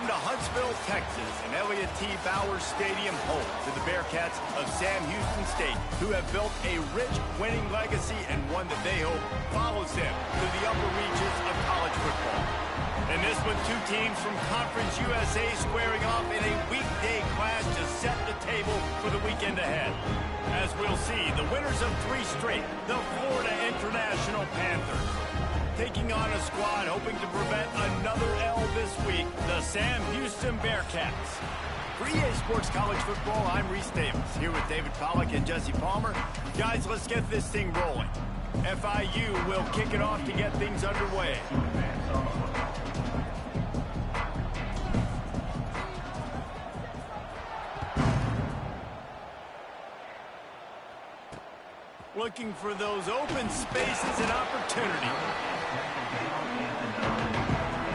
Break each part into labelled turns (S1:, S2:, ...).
S1: Welcome to Huntsville, Texas, and Elliott T. Bowers Stadium, home to the Bearcats of Sam Houston State, who have built a rich winning legacy and one that they hope follows them to the upper reaches of college football. In this one, two teams from Conference USA squaring off in a weekday clash to set the table for the weekend ahead. As we'll see, the winners of 3 straight, the Florida International Panthers, taking on a squad hoping to prevent another L this week, the Sam Houston Bearcats. For EA Sports College Football, I'm Reese Davis, here with David Pollack and Jesse Palmer. Guys, let's get this thing rolling. FIU will kick it off to get things underway. Looking for those open spaces and opportunity.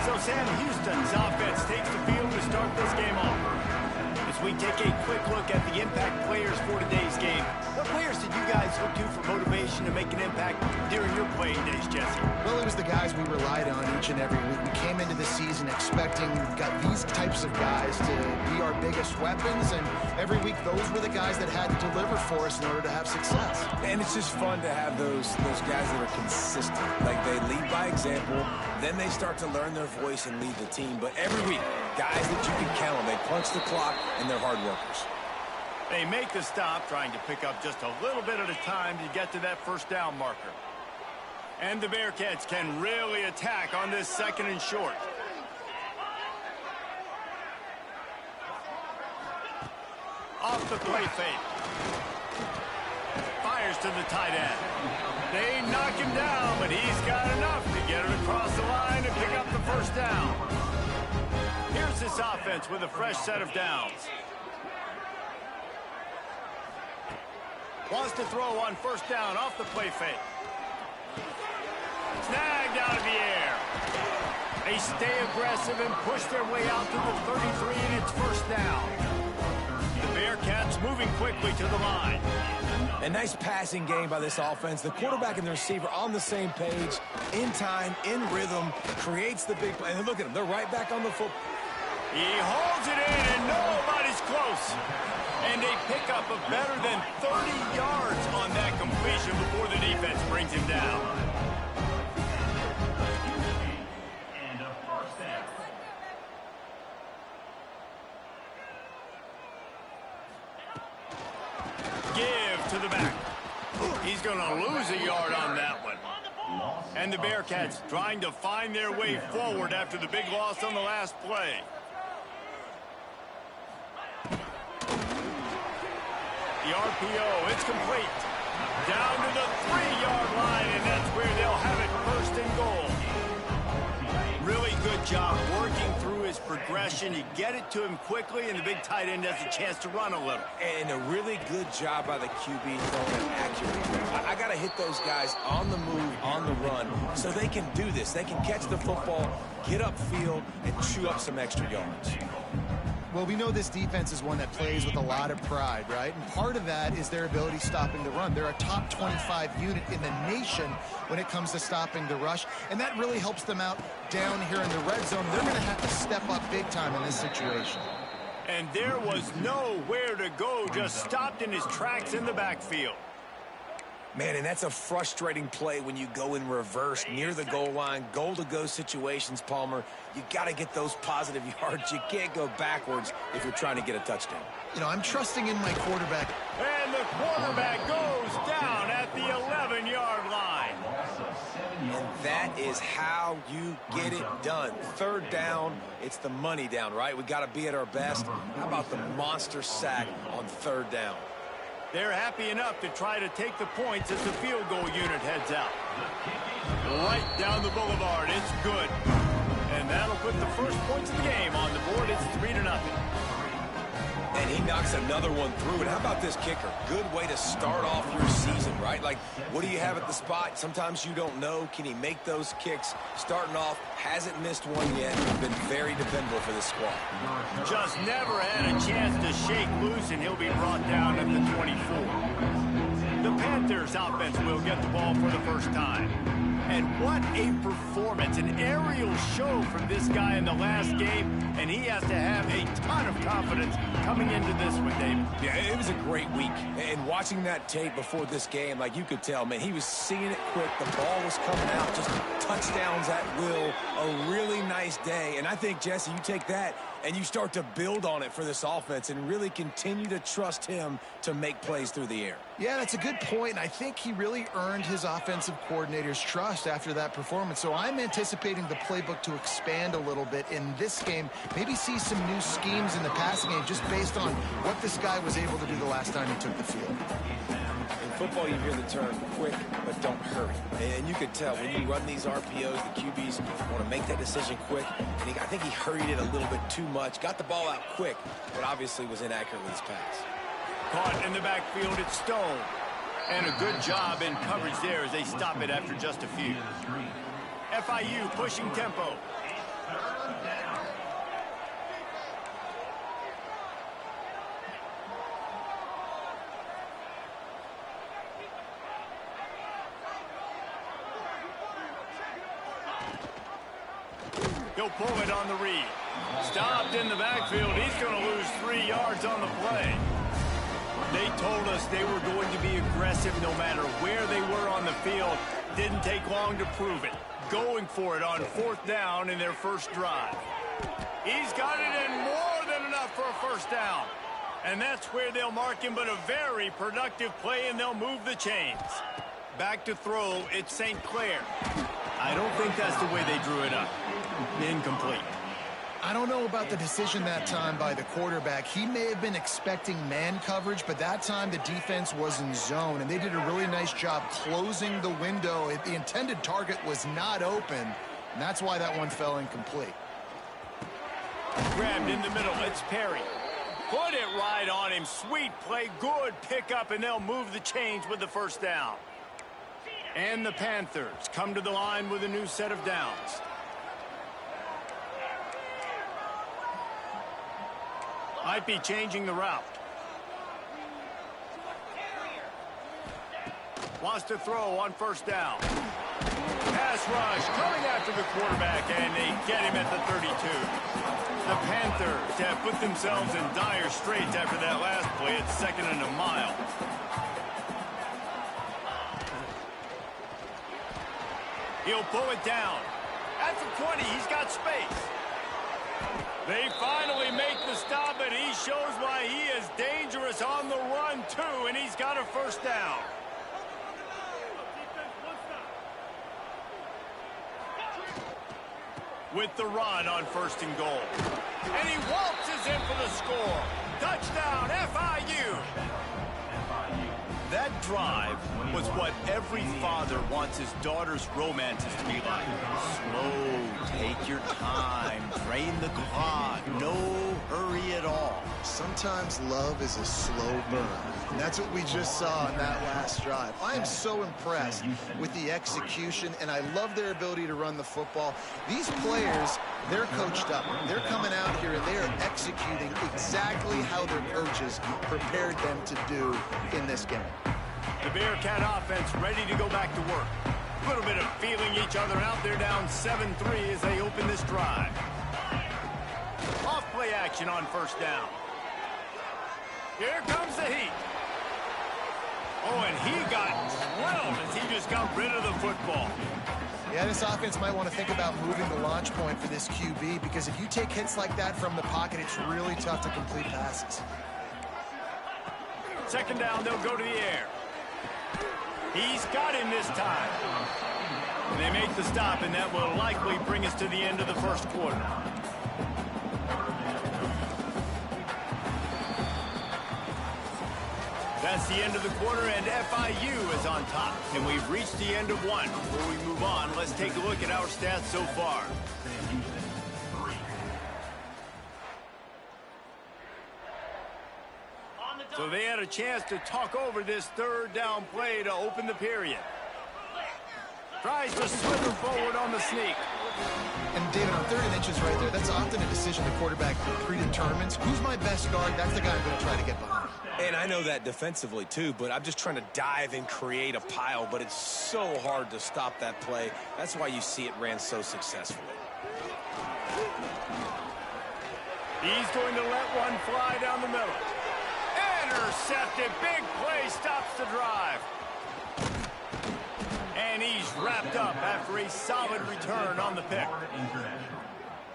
S1: So Sam Houston's offense takes the field to start this game off. As we take a quick look at the impact players for today's game, what players did you guys look to for motivation to make an impact during your playing days, Jesse?
S2: Well, it was the guys we relied on each and every week. We came into the season expecting we've got these types of guys to be our biggest weapons, and every week those were the guys that had to deliver for us in order to have success.
S3: And it's just fun to have those guys that are consistent. Like, they lead by example, then they start to learn their voice and lead the team. But every week, guys that you can count on, they punch the clock, and they're hard workers.
S1: They make the stop, trying to pick up just a little bit at a time to get to that first down marker. And the Bearcats can really attack on this 2nd and short. Off the play fake. Fires to the tight end. They knock him down, but he's got enough to get it across the line and pick up the first down. Here's this offense with a fresh set of downs. Wants to throw on first down off the play fake. Snagged out of the air. They stay aggressive and push their way out to the 33, and it's first down. The Bearcats moving quickly to the line.
S3: A nice passing game by this offense. The quarterback and the receiver on the same page, in time, in rhythm, creates the big play. And look at them, they're right back on the football.
S1: He holds it in, and nobody's close. And a pickup of better than 30 yards on that completion before the defense brings him down. And a first down. Give to the back. He's going to lose a yard on that one. And the Bearcats trying to find their way forward after the big loss on the last play. The RPO, it's complete. Down to the 3-yard line, and that's where they'll have it 1st and goal. Really good job working through his progression. You get it to him quickly, and the big tight end has a chance to run a little.
S3: And a really good job by the QB throwing it accurately. I got to hit those guys on the move, on the run, so they can do this. They can catch the football, get upfield, and chew up some extra yards.
S2: Well, we know this defense is one that plays with a lot of pride, right? And part of that is their ability stopping the run. They're a top 25 unit in the nation when it comes to stopping the rush, and that really helps them out down here in the red zone. They're going to have to step up big time in this situation.
S1: And there was nowhere to go, just stopped in his tracks in the backfield.
S3: Man, and that's a frustrating play when you go in reverse near the goal line, goal-to-go situations, Palmer. You got to get those positive yards. You can't go backwards if you're trying to get a touchdown.
S2: You know, I'm trusting in my quarterback.
S1: And the quarterback goes down at the 11-yard line.
S3: And that is how you get it done. 3rd down, it's the money down, right? We got to be at our best. How about the monster sack on 3rd down?
S1: They're happy enough to try to take the points as the field goal unit heads out. Right down the boulevard, it's good. And that'll put the first points of the game on the board. It's 3-0.
S3: And he knocks another one through. And how about this kicker? Good way to start off your season, right? Like, what do you have at the spot? Sometimes you don't know. Can he make those kicks? Starting off, hasn't missed one yet. Been very dependable for this squad.
S1: Just never had a chance to shake loose, and he'll be brought down at the 24. The Panthers offense will get the ball for the first time. And what a performance, an aerial show from this guy in the last game, and he has to have a ton of confidence coming into this one, David.
S3: Yeah, it was a great week. And watching that tape before this game, like you could tell, man, he was seeing it quick. The ball was coming out, just touchdowns at will. A really nice day. And I think, Jesse, you take that and you start to build on it for this offense and really continue to trust him to make plays through the air.
S2: Yeah, that's a good point. And I think he really earned his offensive coordinator's trust after that performance. So I'm anticipating the playbook to expand a little bit in this game. Maybe see some new schemes in the passing game just based on what this guy was able to do the last time he took the field.
S3: In football, you hear the term quick, but don't hurry. And you could tell when you run these RPOs, the QBs want to make that decision quick. And I think he hurried it a little bit too much, got the ball out quick, but obviously was inaccurate with his pass.
S1: Caught in the backfield, it's Stone. And a good job in coverage there as they stop it after just a few. FIU pushing tempo. He'll pull it on the read. Stopped in the backfield. He's going to lose 3 yards on the play. They told us they were going to be aggressive no matter where they were on the field. Didn't take long to prove it. Going for it on 4th down in their first drive. He's got it in more than enough for a first down. And that's where they'll mark him, but a very productive play, and they'll move the chains. Back to throw, it's St. Clair. I don't think that's the way they drew it up. Incomplete.
S2: I don't know about the decision that time by the quarterback. He may have been expecting man coverage, but that time the defense was in zone, and they did a really nice job closing the window. The intended target was not open, and that's why that one fell incomplete.
S1: Grabbed in the middle, it's Perry. Put it right on him. Sweet play, good pickup, and they'll move the chains with the first down. And the Panthers come to the line with a new set of downs. Might be changing the route. Wants to throw on first down. Pass rush coming after the quarterback, and they get him at the 32. The Panthers have put themselves in dire straits after that last play. It's 2nd and a mile. He'll pull it down. At the 20, he's got space. They finally make the stop, and he shows why he is dangerous on the run, too, and he's got a first down. With the run on 1st and goal. And he waltzes in for the score. Touchdown, FIU. That drive was what every father wants his daughter's romances to be like. Slow, take your time, drain the clock, no hurry at all.
S2: Sometimes love is a slow burn, and that's what we just saw in that last drive. I am so impressed with the execution, and I love their ability to run the football. These players, they're coached up. They're coming out here, and they are executing exactly how their coaches prepared them to do in this game.
S1: The Bearcat offense ready to go back to work. A little bit of feeling each other out. They're down 7-3 as they open this drive. Off play action on 1st down. Here comes the heat. Oh, and he got drilled as he just got rid of the football.
S2: Yeah, this offense might want to think about moving the launch point for this QB, because if you take hits like that from the pocket, it's really tough to complete passes.
S1: 2nd down, they'll go to the air. He's got him this time. And they make the stop, and that will likely bring us to the end of the first quarter. That's the end of the quarter, and FIU is on top. And we've reached the end of one. Before we move on, let's take a look at our stats so far. So they had a chance to talk over this 3rd down play to open the period. Tries to slither forward on the sneak.
S2: And David, on 3rd and inches right there, that's often a decision the quarterback predetermines. Who's my best guard? That's the guy I'm going to try to get behind.
S3: And I know that defensively too, but I'm just trying to dive and create a pile, but it's so hard to stop that play. That's why you see it ran so successfully.
S1: He's going to let one fly down the middle. Intercepted. Big play stops the drive. And he's wrapped up after a solid return on the pick.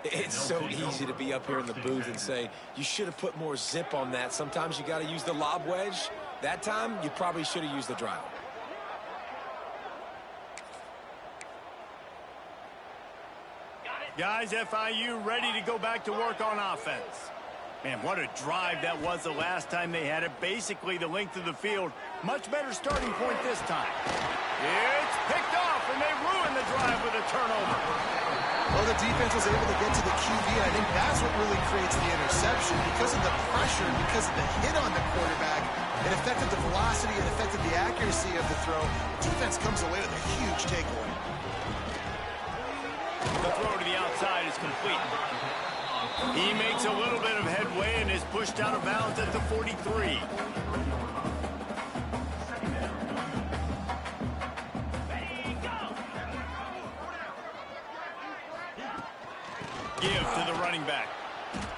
S3: It's so easy to be up here in the booth and say, you should have put more zip on that. Sometimes you got to use the lob wedge. That time, you probably should have used the drive.
S1: Guys, FIU ready to go back to work on offense. Man, what a drive that was the last time they had it. Basically the length of the field. Much better starting point this time. It's picked off, and they ruin the drive with a turnover.
S2: Well, the defense was able to get to the QB, and I think that's what really creates the interception. Because of the pressure, because of the hit on the quarterback, it affected the velocity, it affected the accuracy of the throw. The defense comes away with a huge takeaway.
S1: The throw to the outside is complete. He makes a little bit of headway and is pushed out of bounds at the 43. Give to the running back.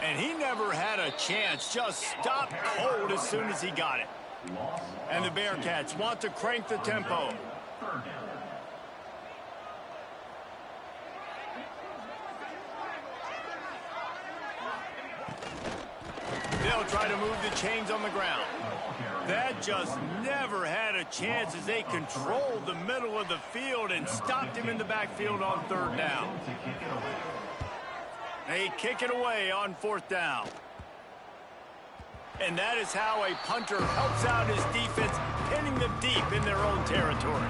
S1: And he never had a chance. Just stopped cold as soon as he got it. And the Bearcats want to crank the tempo. They'll try to move the chains on the ground. That just never had a chance as they controlled the middle of the field and stopped him in the backfield on 3rd down. They kick it away on 4th down. And that is how a punter helps out his defense, pinning them deep in their own territory.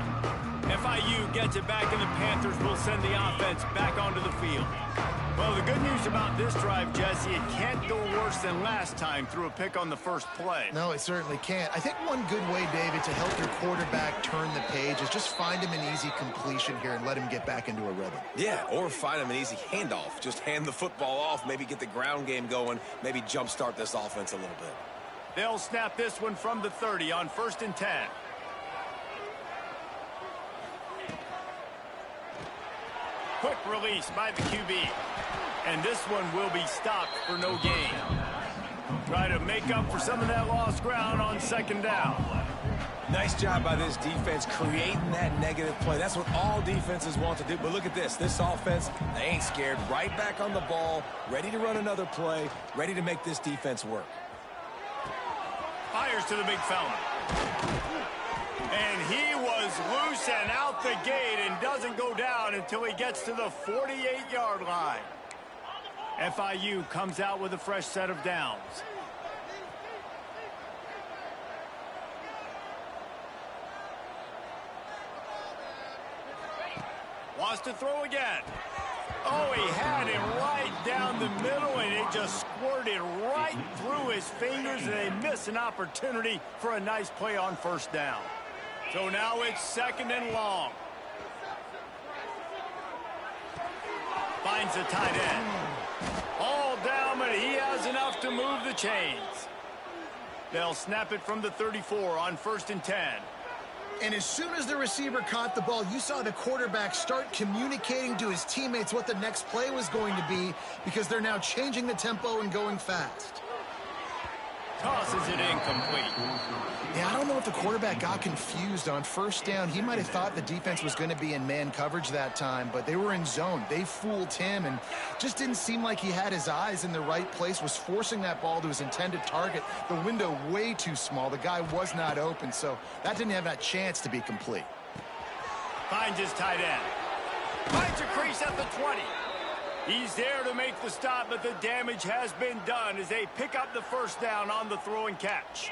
S1: FIU gets it back, and the Panthers will send the offense back onto the field. Well, the good news about this drive, Jesse, it can't go worse than last time through a pick on the first play.
S2: No, it certainly can't. I think one good way, David, to help your quarterback turn the page is just find him an easy completion here and let him get back into a rhythm.
S3: Yeah, or find him an easy handoff. Just hand the football off, maybe get the ground game going, maybe jumpstart this offense a little bit.
S1: They'll snap this one from the 30 on 1st and 10. Quick release by the QB. And this one will be stopped for no gain. Try to make up for some of that lost ground on 2nd down.
S3: Nice job by this defense creating that negative play. That's what all defenses want to do. But look at this. This offense, they ain't scared. Right back on the ball, ready to run another play, ready to make this defense work.
S1: Fires to the big fella. And he was loose and out the gate and doesn't go down until he gets to the 48-yard line. FIU comes out with a fresh set of downs. Wants to throw again. Oh, he had him right down the middle, and it just squirted right through his fingers, and they miss an opportunity for a nice play on 1st down. So now it's 2nd and long. Finds the tight end. All down, but he has enough to move the chains. They'll snap it from the 34 on 1st and 10.
S2: And as soon as the receiver caught the ball, you saw the quarterback start communicating to his teammates what the next play was going to be, because they're now changing the tempo and going fast.
S1: Tosses it incomplete.
S2: Yeah, I don't know if the quarterback got confused on 1st down. He might have thought the defense was going to be in man coverage that time, but they were in zone. They fooled him and just didn't seem like he had his eyes in the right place, was forcing that ball to his intended target. The window way too small. The guy was not open, so that didn't have that chance to be complete.
S1: Finds his tight end. Finds a crease at the 20. He's there to make the stop, but the damage has been done as they pick up the 1st down on the throw and catch.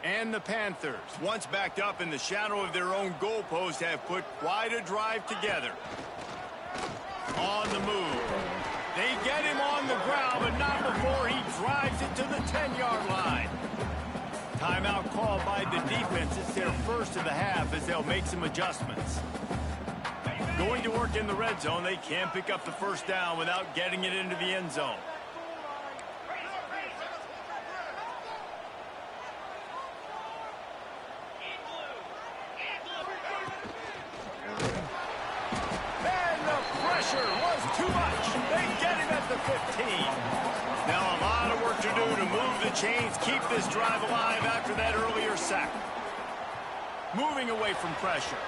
S1: And the Panthers, once backed up in the shadow of their own goalpost, have put quite a drive together. On the move. They get him on the ground, but not before he drives it to the 10-yard line. Timeout called by the defense. It's their first of the half as they'll make some adjustments. Going to work in the red zone, they can't pick up the first down without getting it into the end zone. And the pressure was too much. They get him at the 15. Now a lot of work to do to move the chains, keep this drive alive after that earlier sack. Moving away from pressure.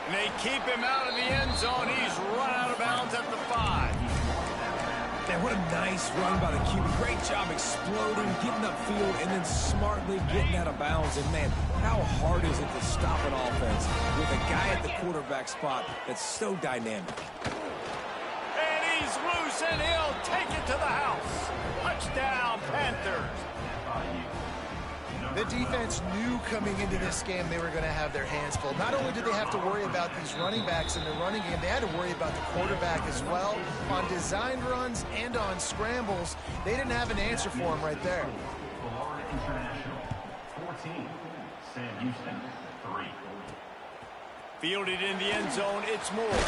S1: And they keep him out of the end zone. He's run out of bounds at the 5.
S3: Man, what a nice run by the QB. Great job exploding, getting upfield, and then smartly getting out of bounds. And, man, how hard is it to stop an offense with a guy at the quarterback spot that's so dynamic?
S1: And he's loose, and he'll take it to the house. Touchdown, Panthers.
S2: The defense knew coming into this game they were going to have their hands full. Not only did they have to worry about these running backs in the running game, they had to worry about the quarterback as well. On designed runs and on scrambles, they didn't have an answer for him right there.
S4: Florida International, 14. Sam Houston, 3.
S1: Fielded in the end zone, it's Moore.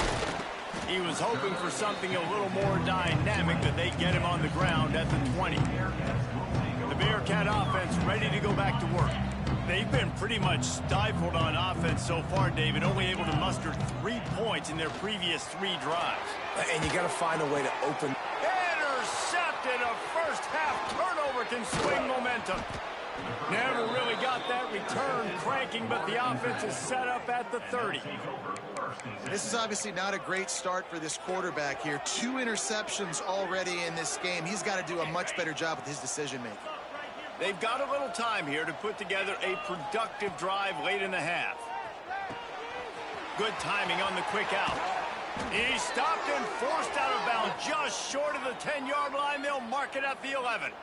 S1: He was hoping for something a little more dynamic, but they get him on the ground at the 20. The Bearcat offense ready to go back to work. They've been pretty much stifled on offense so far, David, only able to muster 3 points in their previous 3 drives.
S3: And you got to find a way to open.
S1: Intercepted. A first half turnover can swing momentum. Never really got that return cranking, but the offense is set up at the 30.
S2: This is obviously not a great start for this quarterback here. 2 interceptions already in this game. He's got to do a much better job with his decision-making.
S1: They've got a little time here to put together a productive drive late in the half. Good timing on the quick out. He stopped and forced out of bounds just short of the 10-yard line. They'll mark it at the 11.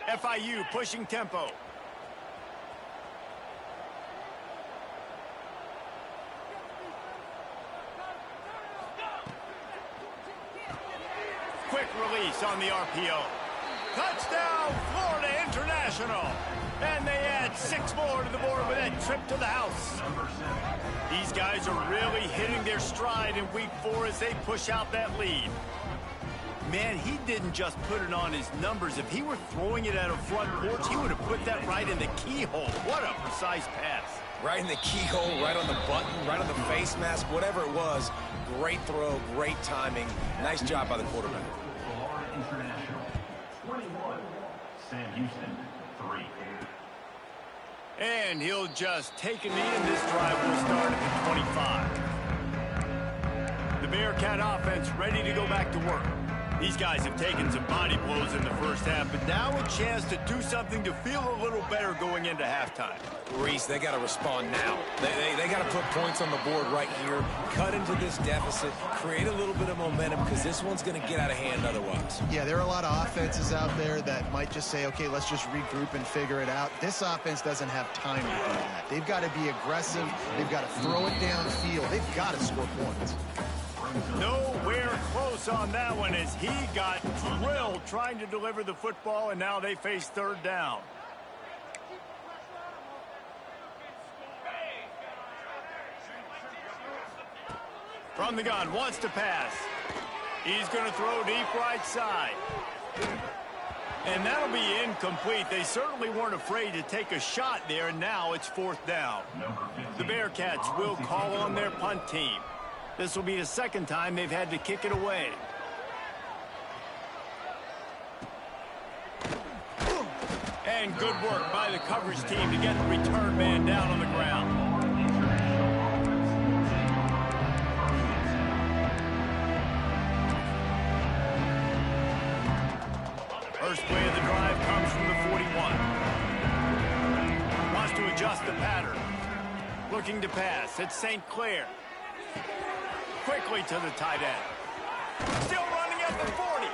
S1: FIU pushing tempo. Quick release on the RPO. Touchdown, Florida International. And they add 6 more to the board with that trip to the house. These guys are really hitting their stride in week 4 as they push out that lead. Man, he didn't just put it on his numbers. If he were throwing it at a front porch, he would have put that right in the keyhole. What a precise pass.
S3: Right in the keyhole, right on the button, right on the face mask, whatever it was. Great throw, great timing. Nice job by the quarterback.
S4: Florida International, 21. Sam Houston, 3.
S1: And he'll just take a knee, and this drive will start at the 25. The Bearcat offense ready to go back to work. These guys have taken some body blows in the first half, but now a chance to do something to feel a little better going into halftime.
S3: Reese, they got to respond now. They got to put points on the board right here, cut into this deficit, create a little bit of momentum, because this one's going to get out of hand otherwise.
S2: Yeah, there are a lot of offenses out there that might just say, okay, let's just regroup and figure it out. This offense doesn't have time to do that. They've got to be aggressive. They've got to throw it downfield. They've got to score points.
S1: Nowhere close on that one as he got drilled trying to deliver the football, and now they face 3rd down. From the gun, wants to pass. He's going to throw deep right side. And that'll be incomplete. They certainly weren't afraid to take a shot there, and now it's 4th down. The Bearcats will call on their punt team. This will be the 2nd time they've had to kick it away. And good work by the coverage team to get the return man down on the ground. First play of the drive comes from the 41. Wants to adjust the pattern. Looking to pass. It's St. Clair. Quickly to the tight end. Still running at the 40.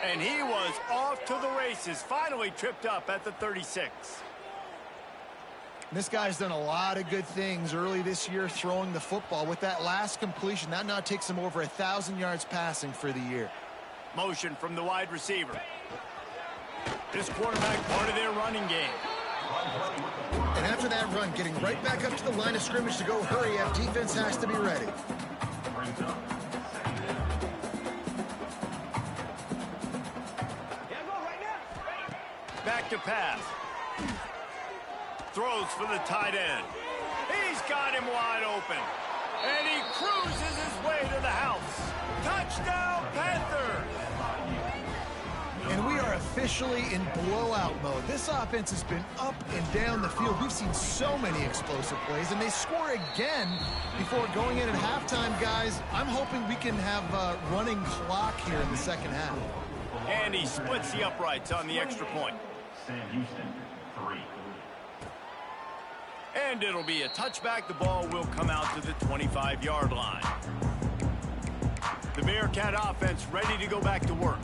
S1: And he was off to the races. Finally tripped up at the 36.
S2: This guy's done a lot of good things early this year throwing the football. With that last completion, that now takes him over 1,000 yards passing for the year.
S1: Motion from the wide receiver. This quarterback part of their running game.
S2: And after that run, getting right back up to the line of scrimmage to go hurry up, defense has to be ready.
S1: Back to pass. Throws for the tight end. He's got him wide open. And he cruises his way to the house. Touchdown, Panthers!
S2: And we are officially in blowout mode. This offense has been up and down the field. We've seen so many explosive plays, and they score again before going in at halftime, guys. I'm hoping we can have a running clock here in the second half.
S1: And he splits the uprights on the extra point.
S4: Sam Houston, 3.
S1: And it'll be a touchback. The ball will come out to the 25-yard line. The Bearcat offense ready to go back to work.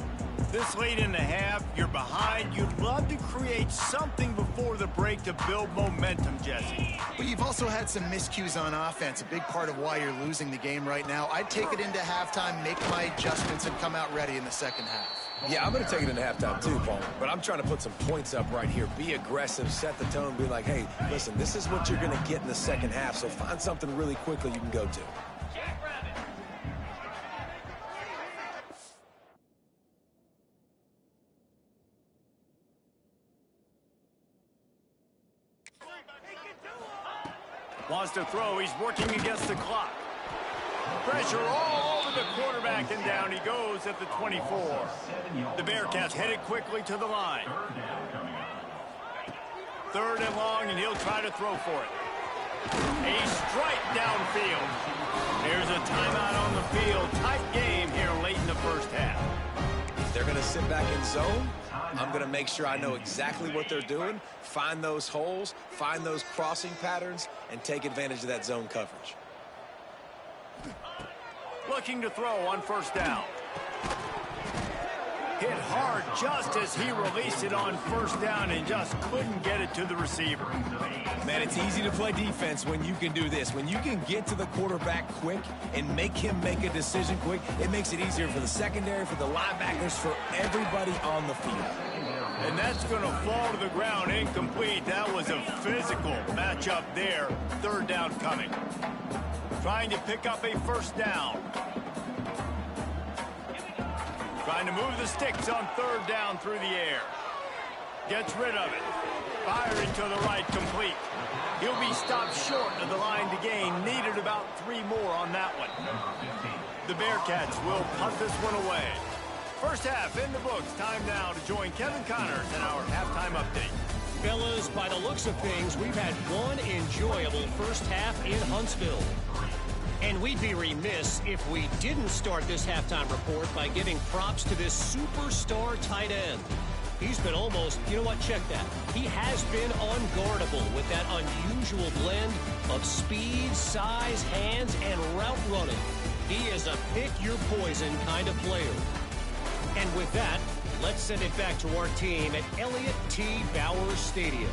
S1: This late in the half, you're behind. You'd love to create something before the break to build momentum, Jesse.
S2: But you've also had some miscues on offense, a big part of why you're losing the game right now. I'd take it into halftime, make my adjustments, and come out ready in the second half.
S3: Yeah, I'm going to take it into halftime too, Paul. But I'm trying to put some points up right here. Be aggressive, set the tone, be like, hey, listen, this is what you're going to get in the second half, so find something really quickly you can go to.
S1: Wants to throw. He's working against the clock. Pressure all over the quarterback, and down he goes at the 24. The Bearcats headed quickly to the line. 3rd and long, and he'll try to throw for it. A strike downfield. There's a timeout on the field. Tight game here late in the first half.
S3: If they're going to sit back in zone, I'm going to make sure I know exactly what they're doing, find those holes, find those crossing patterns, and take advantage of that zone coverage.
S1: Looking to throw on 1st down. Hit hard just as he released it on 1st down and just couldn't get it to the receiver.
S3: Man, it's easy to play defense when you can do this. When you can get to the quarterback quick and make him make a decision quick, it makes it easier for the secondary, for the linebackers, for everybody on the field.
S1: And that's going to fall to the ground incomplete. That was a physical matchup there. 3rd down coming. Trying to pick up a 1st down. Trying to move the sticks on 3rd down through the air. Gets rid of it. Firing to the right, complete. He'll be stopped short of the line to gain. Needed about 3 more on that one. The Bearcats will punt this one away. First half in the books. Time now to join Kevin Connors in our halftime update.
S5: Fellas, by the looks of things, we've had one enjoyable first half in Huntsville. And we'd be remiss if we didn't start this halftime report by giving props to this superstar tight end. He's been almost, you know what, check that. He has been unguardable with that unusual blend of speed, size, hands, and route running. He is a pick-your-poison kind of player. And with that, let's send it back to our team at Elliott T. Bowers Stadium.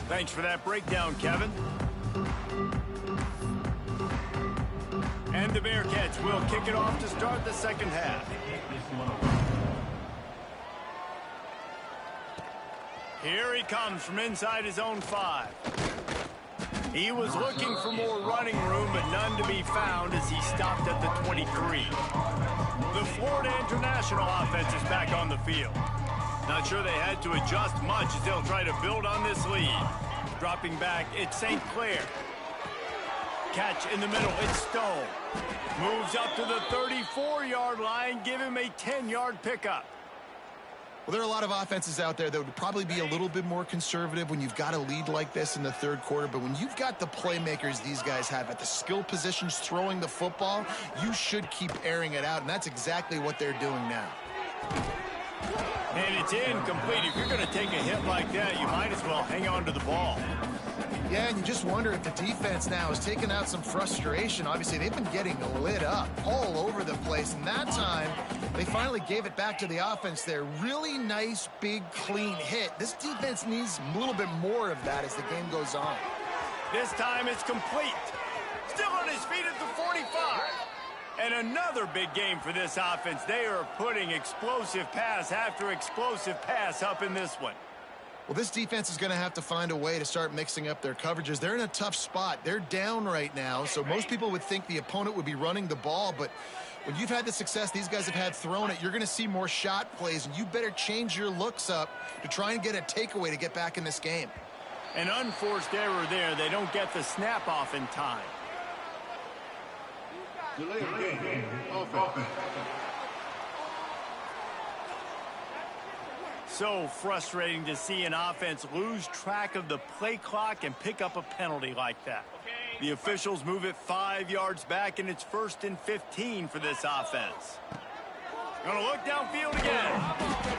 S1: Thanks for that breakdown, Kevin. And the Bearcats will kick it off to start the second half. Here he comes from inside his own 5. He was looking for more running room, but none to be found as he stopped at the 23. The Florida International offense is back on the field. Not sure they had to adjust much as they'll try to build on this lead. Dropping back, it's St. Clair. Catch in the middle, it's Stone. Moves up to the 34-yard line, give him a 10-yard pickup.
S2: Well, there are a lot of offenses out there that would probably be a little bit more conservative when you've got a lead like this in the 3rd quarter. But when you've got the playmakers these guys have at the skill positions throwing the football, you should keep airing it out. And that's exactly what they're doing now.
S1: And it's incomplete. If you're going to take a hit like that, you might as well hang on to the ball.
S2: Yeah, and you just wonder if the defense now has taken out some frustration. Obviously, they've been getting lit up all over the place, and that time they finally gave it back to the offense there. Really nice, big, clean hit. This defense needs a little bit more of that as the game goes on.
S1: This time it's complete. Still on his feet at the 45. And another big game for this offense. They are putting explosive pass after explosive pass up in this one.
S2: Well, this defense is going to have to find a way to start mixing up their coverages. They're in a tough spot. They're down right now, so most people would think the opponent would be running the ball, but when you've had the success these guys have had throwing it, you're going to see more shot plays, and you better change your looks up to try and get a takeaway to get back in this game.
S1: An unforced error there. They don't get the snap off in time.
S4: Delay of game. Offense.
S1: So frustrating to see an offense lose track of the play clock and pick up a penalty like that. The officials move it 5 yards back, and it's 1st and 15 for this offense. Gonna look downfield again.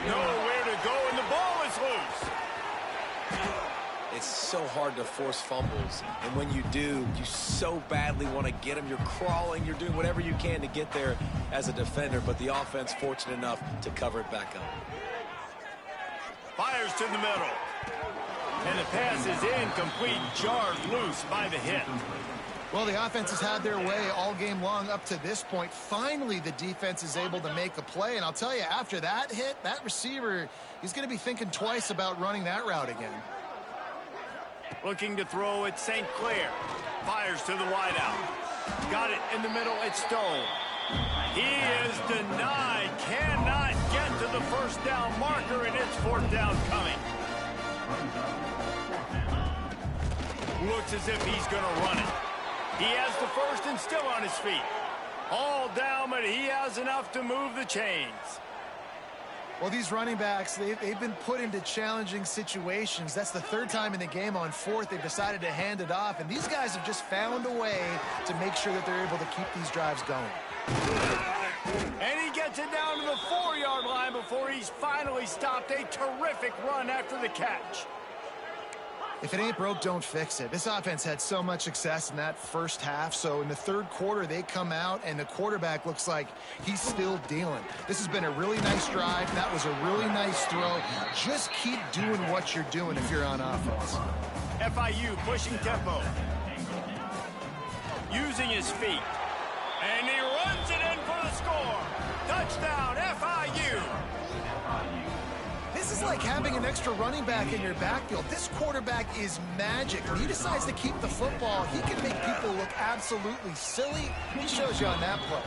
S1: Nowhere to go, and the ball is loose.
S3: It's so hard to force fumbles, and when you do, you so badly want to get them. You're crawling, you're doing whatever you can to get there as a defender, but the offense fortunate enough to cover it back up.
S1: Fires to the middle. And the pass is incomplete, jarred loose by the hit.
S2: Well, the offense has had their way all game long up to this point. Finally, the defense is able to make a play, and I'll tell you, after that hit, that receiver, he's going to be thinking twice about running that route again.
S1: Looking to throw at St. Clair. Fires to the wideout. Got it in the middle. It's Stone. He is denied. Cannot get to the first down marker, and it's 4th down coming. Looks as if he's going to run it. He has the first and still on his feet. All down, but he has enough to move the chains.
S2: Well, these running backs, they've been put into challenging situations. That's the 3rd time in the game. On 4th, they've decided to hand it off, and these guys have just found a way to make sure that they're able to keep these drives going.
S1: And he gets it down to the 4-yard line before he's finally stopped. A terrific run after the catch.
S2: If it ain't broke, don't fix it. This offense had so much success in that first half, so in the 3rd quarter, they come out, and the quarterback looks like he's still dealing. This has been a really nice drive. That was a really nice throw. Just keep doing what you're doing if you're on offense.
S1: FIU pushing tempo. Using his feet. And he runs it in for the score. Touchdown, FIU.
S2: This is like having an extra running back in your backfield. This quarterback is magic. When he decides to keep the football, he can make people look absolutely silly. He shows you on that play.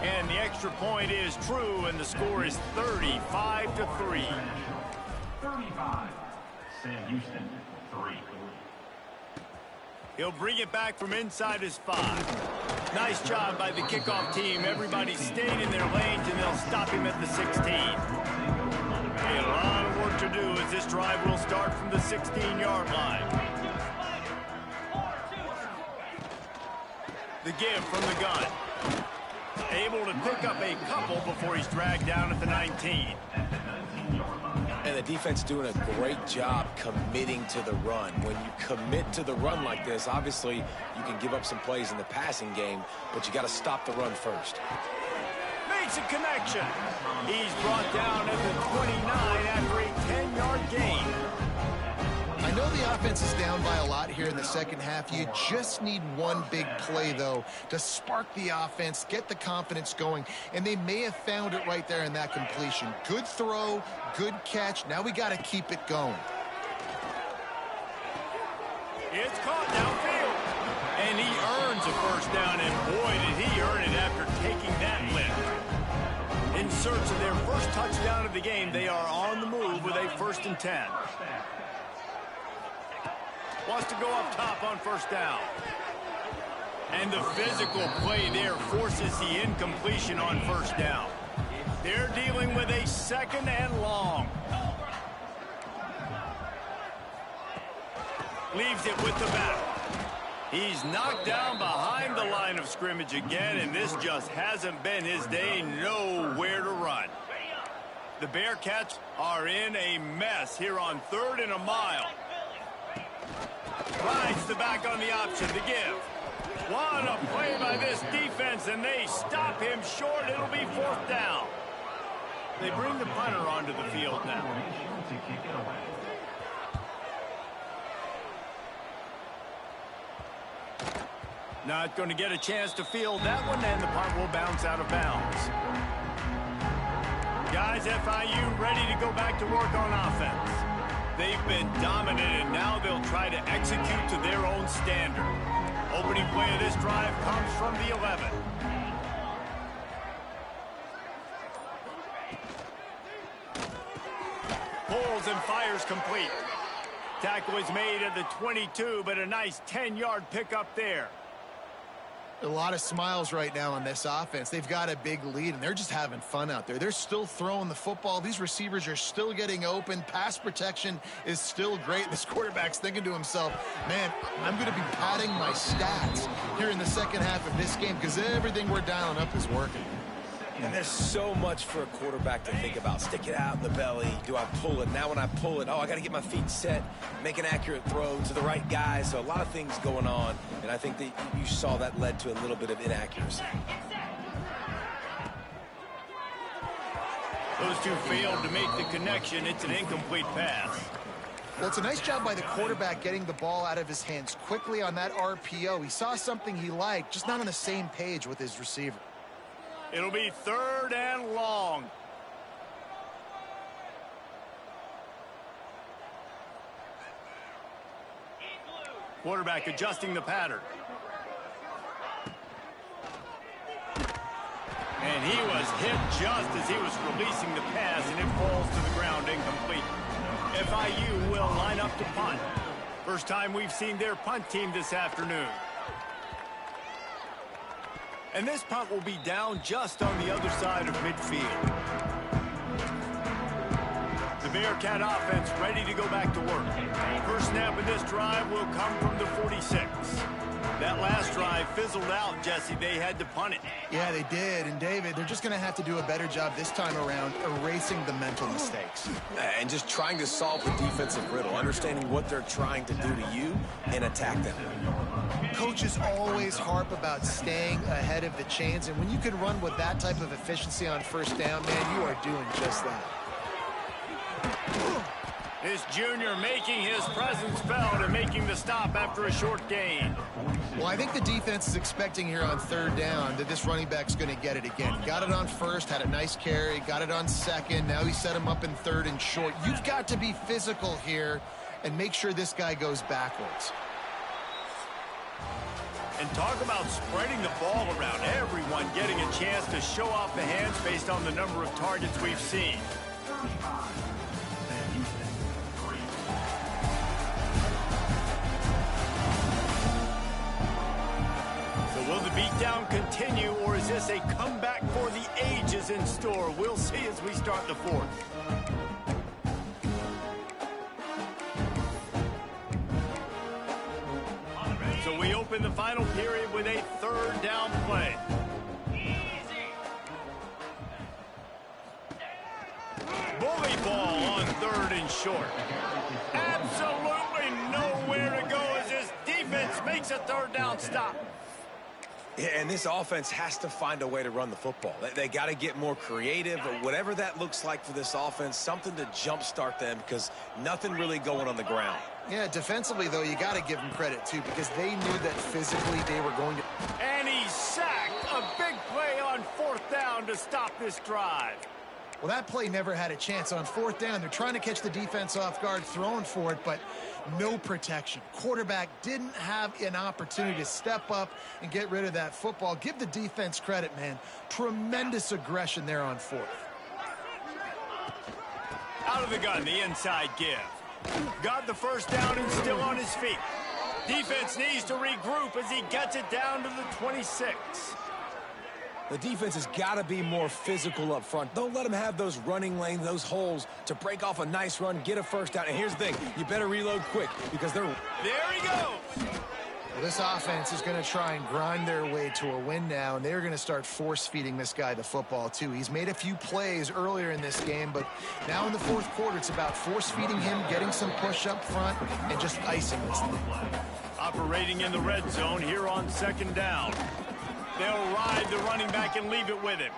S1: And the extra point is true, and the score is 35-3.
S4: 35. Sam Houston, 3.
S1: He'll bring it back from inside his 5. Nice job by the kickoff team. Everybody stayed in their lanes, and they'll stop him at the 16. A lot of work to do as this drive will start from the 16-yard line. The give from the gun. Able to pick up a couple before he's dragged down at the 19.
S3: And the defense doing a great job committing to the run. When you commit to the run like this, obviously you can give up some plays in the passing game, but you got to stop the run first.
S1: Makes a connection. He's brought down at the 29 after a 10-yard gain.
S2: I know the offense is down by a lot here in the second half. You just need one big play, though, to spark the offense, get the confidence going, and they may have found it right there in that completion. Good throw, good catch. Now we got to keep it going.
S1: It's caught downfield. And he earns a first down, and boy, did he earn it after taking that lift. In search of their first touchdown of the game, they are on the move with a 1st and 10. Wants to go up top on first down. And the physical play there forces the incompletion on first down. They're dealing with a 2nd and long. Leaves it with the back. He's knocked down behind the line of scrimmage again, and this just hasn't been his day. Nowhere to run. The Bearcats are in a mess here on 3rd and a mile. Tries to back on the option to give. What a play by this defense, and they stop him short. It'll be 4th down. They bring the punter onto the field now. Not going to get a chance to field that one, and the punt will bounce out of bounds. Guys, FIU ready to go back to work on offense. They've been dominant, and now they'll try to execute to their own standard. Opening play of this drive comes from the 11. Pulls and fires complete. Tackle is made at the 22, but a nice 10-yard pickup there.
S2: A lot of smiles right now on this offense. They've got a big lead, and they're just having fun out there. They're still throwing the football. These receivers are still getting open. Pass protection is still great. This quarterback's thinking to himself, man, I'm going to be padding my stats here in the second half of this game because everything we're dialing up is working.
S3: And there's so much for a quarterback to think about. Stick it out in the belly. Do I pull it? Now when I pull it, I got to get my feet set, make an accurate throw to the right guy. So a lot of things going on, and I think that you saw that led to a little bit of inaccuracy.
S1: Those two failed to make the connection. It's an incomplete pass.
S2: Well, it's a nice job by the quarterback getting the ball out of his hands quickly on that RPO. He saw something he liked, just not on the same page with his receiver.
S1: It'll be 3rd and long. Quarterback adjusting the pattern. And he was hit just as he was releasing the pass, and it falls to the ground incomplete. FIU will line up to punt. First time we've seen their punt team this afternoon. And this punt will be down just on the other side of midfield. The Bearcat offense ready to go back to work. First snap of this drive will come from the 46. That last drive fizzled out, Jesse. They had to punt it.
S2: Yeah, they did. And, David, they're just going to have to do a better job this time around erasing the mental mistakes.
S3: And just trying to solve the defensive riddle, understanding what they're trying to do to you and attack them.
S2: Coaches always harp about staying ahead of the chains, and when you can run with that type of efficiency on first down, man, you are doing just that.
S1: This junior making his presence felt and making the stop after a short gain.
S2: Well, I think the defense is expecting here on 3rd down that this running back's going to get it again. Got it on 1st, had a nice carry, got it on 2nd. Now he set him up in 3rd and short. You've got to be physical here and make sure this guy goes backwards.
S1: And talk about spreading the ball around. Everyone getting a chance to show off the hands based on the number of targets we've seen. So will the beatdown continue, or is this a comeback for the ages in store? We'll see as we start the 4th. So we open the final period with a 3rd down play. Bully ball on 3rd and short. Absolutely nowhere to go as this defense makes a 3rd down stop.
S3: Yeah, and this offense has to find a way to run the football. They got to get more creative, or whatever that looks like for this offense, something to jumpstart them because nothing really going on the ground.
S2: Yeah, defensively, though, you got to give them credit, too, because they knew that physically they were going to...
S1: And he's sacked. A big play on 4th down to stop this drive.
S2: Well, that play never had a chance. On 4th down, they're trying to catch the defense off guard, throwing for it, but no protection. Quarterback didn't have an opportunity to step up and get rid of that football. Give the defense credit, man. Tremendous aggression there on 4th.
S1: Out of the gun, the inside give. Got the first down and still on his feet. Defense needs to regroup as he gets it down to the 26.
S3: The defense has got to be more physical up front. Don't let them have those running lanes, those holes to break off a nice run, get a first down. And here's the thing, you better reload quick because they're...
S1: There he goes.
S2: Well, this offense is going to try and grind their way to a win now, and they're going to start force-feeding this guy the football, too. He's made a few plays earlier in this game, but now in the fourth quarter, it's about force-feeding him, getting some push up front, and just icing this thing.
S1: Operating in the red zone here on second down. They'll ride the running back and leave it with him.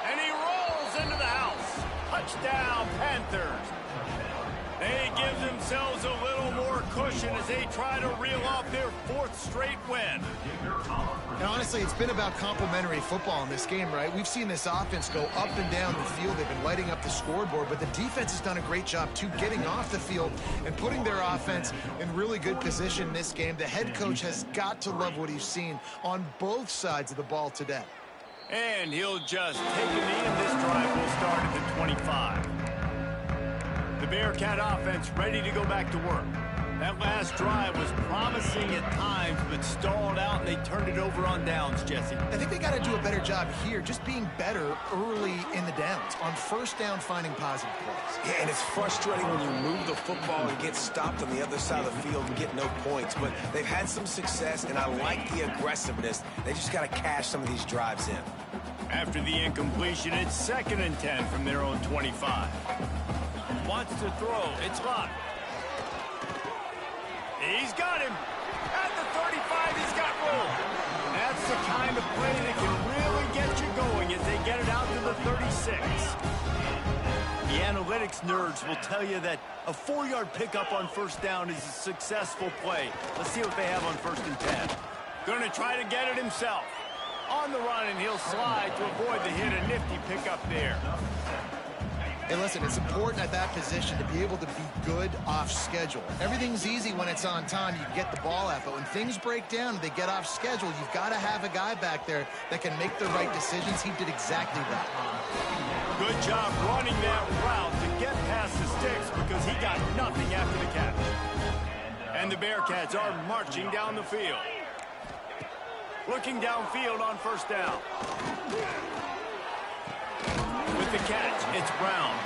S1: And he rolls into the house. Touchdown, Panthers. They give themselves a little more cushion as they try to reel off their fourth straight win.
S2: And honestly, it's been about complementary football in this game, right? We've seen this offense go up and down the field. They've been lighting up the scoreboard, but the defense has done a great job, too, getting off the field and putting their offense in really good position in this game. The head coach has got to love what he's seen on both sides of the ball today.
S1: And he'll just take a knee, and this drive will start at the 25. The Bearcat offense ready to go back to work. That last drive was promising at times, but stalled out, and they turned it over on downs, Jesse.
S2: I think they got to do a better job here, just being better early in the downs. On first down, finding positive plays.
S3: Yeah, and it's frustrating when you move the football and get stopped on the other side of the field and get no points. But they've had some success, and I like the aggressiveness. They just got to cash some of these drives in.
S1: After the incompletion, it's 2nd and 10 from their own 25. Wants to throw. It's locked. He's got him. At the 35, he's got room. That's the kind of play that can really get you going as they get it out to the 36. The analytics nerds will tell you that a 4-yard pickup on first down is a successful play. Let's see what they have on 1st and 10. Going to try to get it himself. On the run, and he'll slide to avoid the hit. A nifty pickup there.
S2: Hey, listen, it's important at that position to be able to be good off schedule. Everything's easy when it's on time. You can get the ball out, but when things break down and they get off schedule, you've got to have a guy back there that can make the right decisions. He did exactly that.
S1: Good job running that route to get past the sticks because he got nothing after the catch. And the Bearcats are marching down the field. Looking downfield on first down. With the catch, it's Brown.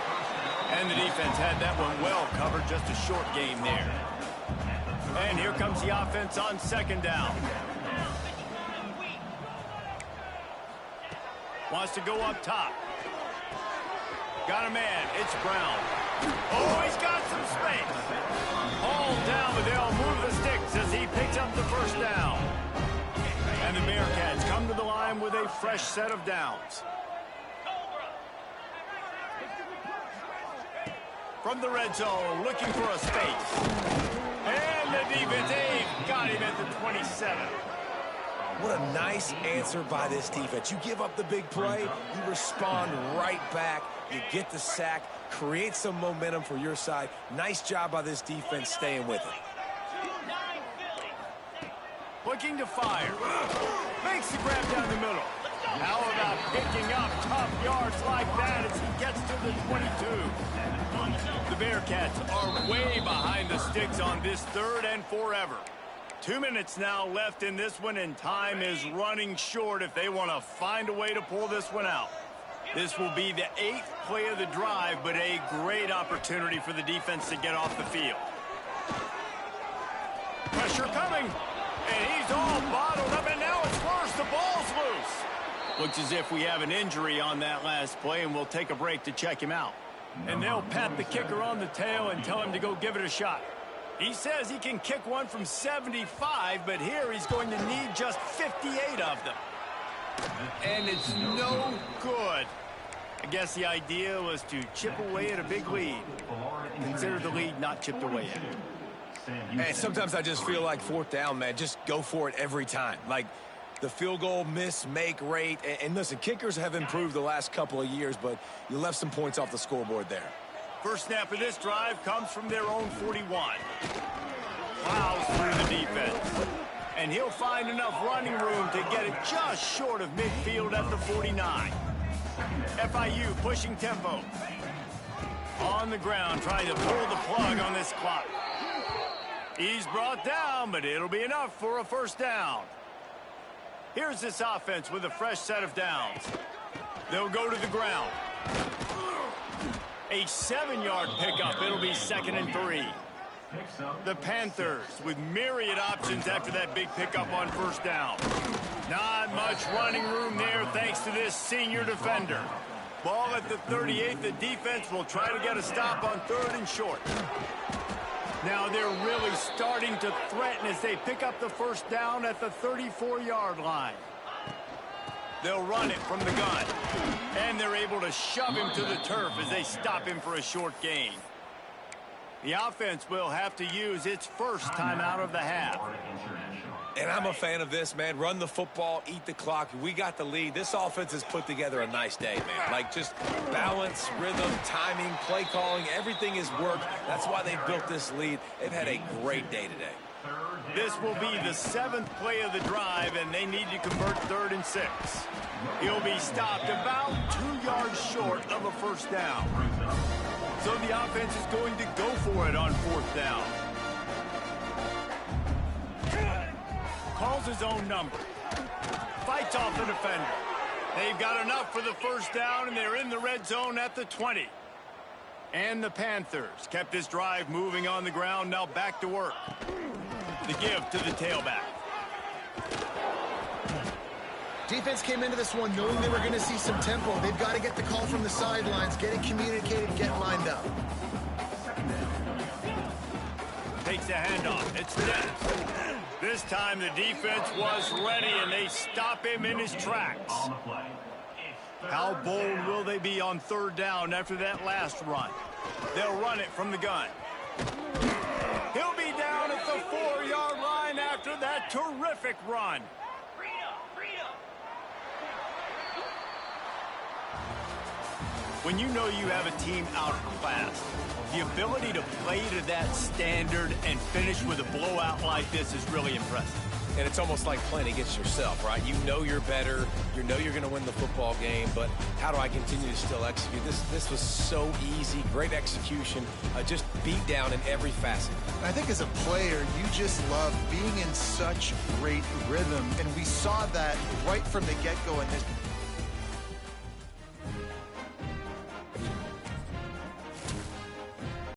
S1: And the defense had that one well covered, just a short game there. And here comes the offense on 2nd down. Wants to go up top. Got a man, it's Brown. Oh, he's got some space. Hauled down, but they'll move the sticks as he picks up the first down. And the Bearcats come to the line with a fresh set of downs. From the red zone, looking for a space. And the defense, they've got him at the 27.
S3: What a nice answer by this defense. You give up the big play, you respond right back, you get the sack, create some momentum for your side. Nice job by this defense staying with it.
S1: Looking to fire. Makes the grab down the middle. How about picking up tough yards like that as he gets to the 22? The Bearcats are way behind the sticks on this 3rd and forever. 2 minutes now left in this one, and time is running short if they want to find a way to pull this one out. This will be the 8th play of the drive, but a great opportunity for the defense to get off the field. Pressure coming. And he's all bottled up, and now it's worse. The ball's loose. Looks as if we have an injury on that last play, and we'll take a break to check him out. And they'll pat the kicker on the tail and tell him to go give it a shot. He says he can kick one from 75, but here he's going to need just 58 of them. And it's no good. I guess the idea was to chip away at a big lead. Consider the lead not chipped away at.
S3: And sometimes I just feel like 4th down, man, just go for it every time. Like the field goal miss-make rate. And listen, kickers have improved the last couple of years, but you left some points off the scoreboard there.
S1: First snap of this drive comes from their own 41. Plows through the defense. And he'll find enough running room to get it just short of midfield at the 49. FIU pushing tempo. On the ground, trying to pull the plug on this clock. He's brought down, but it'll be enough for a first down. Here's this offense with a fresh set of downs. They'll go to the ground. A 7-yard pickup. It'll be 2nd and 3. The Panthers with myriad options after that big pickup on first down. Not much running room there thanks to this senior defender. Ball at the 38. The defense will try to get a stop on 3rd and short. Now they're really starting to threaten as they pick up the first down at the 34-yard line. They'll run it from the gun. And they're able to shove him to the turf as they stop him for a short gain. The offense will have to use its first timeout of the half.
S3: And I'm a fan of this, man. Run the football, eat the clock. We got the lead. This offense has put together a nice day, man. Like, just balance, rhythm, timing, play calling, everything has worked. That's why they built this lead. They've had a great day today.
S1: This will be the 7th play of the drive, and they need to convert 3rd and 6. He'll be stopped about 2 yards short of a first down. So the offense is going to go for it on 4th down. Calls his own number. Fights off the defender. They've got enough for the first down, and they're in the red zone at the 20. And the Panthers kept this drive moving on the ground, now back to work. The give to the tailback.
S2: Defense came into this one knowing they were going to see some tempo. They've got to get the call from the sidelines, get it communicated, get lined up.
S1: Takes a handoff. It's Dennis. This time the defense was ready, and they stop him in his tracks. How bold will they be on 3rd down after that last run? They'll run it from the gun. He'll be down at the 4-yard line after that terrific run. When you know you have a team outclassed, the ability to play to that standard and finish with a blowout like this is really impressive.
S3: And it's almost like playing against yourself, right? You know you're better. You know you're going to win the football game, but how do I continue to still execute? This was so easy. Great execution. Just beat down in every facet.
S2: I think as a player, you just love being in such great rhythm, and we saw that right from the get-go in this